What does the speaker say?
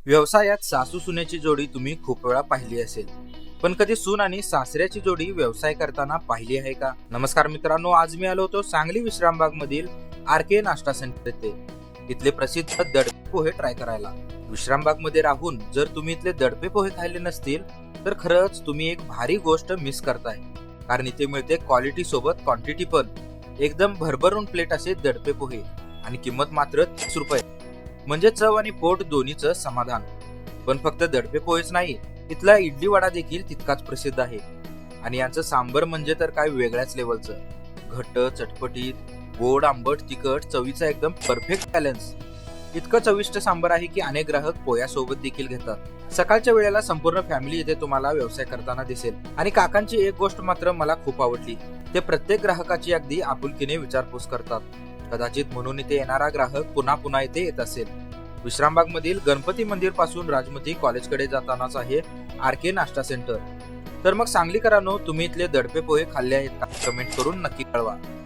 व्यवसायात सासू सुनेची जोडी तुम्ही खूप वेळा पाहिली असेल, पण कधी सून आणि सासऱ्याची जोडी व्यवसाय करताना पाहिली आहे का? नमस्कार मित्रांनो, आज मी आलो होतो सांगली विश्रामबाग मधील आरके नाश्ता सेंटर येथे. इथले प्रसिद्ध दडपे पोहे ट्राय करायला. विश्रामबाग मध्ये राहून जर तुम्ही इथले दडपे पोहे खाल्ले नसतील तर खरंच तुम्ही एक भारी गोष्ट मिस करताय. कारण इथे मिळते क्वालिटी सोबत क्वांटिटी पण. एकदम भरभरून प्लेट असे दडपे पोहे आणि किंमत मात्र 30 रुपये. म्हणजे चव आणि पोट दोन्हीचं समाधान. पण फक्त दडपे पोहेच नाही, इथला इडली वडा देखील तितकाच प्रसिद्ध आहे. आणि यांचं सांबर म्हणजे तर काय वेगळ्याच लेवलचं. घट्ट, चटपटीत, गोड, आंबट, तिखट चवीचा एकदम परफेक्ट बॅलन्स. इतकं चविष्ट सांबर आहे की अनेक ग्राहक पोह्यासोबत देखील घेतात. सकाळच्या वेळेला संपूर्ण फॅमिली इथे तुम्हाला व्यवसाय करताना दिसेल. आणि काकांची एक गोष्ट मात्र मला खूप आवडली, ते प्रत्येक ग्राहकाची अगदी आपुलकीने विचारपूस करतात. कदाचित म्हणून इथे येणारा ग्राहक पुन्हा पुन्हा इथे येत असेल. विश्रामबाग मधील गणपती मंदिर पासून राजमती कॉलेजकडे जातानाच आहे आरके नाश्ता सेंटर. तर मग सांगलीकरांनो, तुम्ही इथले दडपे पोहे खाल्ले आहेत का? कमेंट करून नक्की कळवा.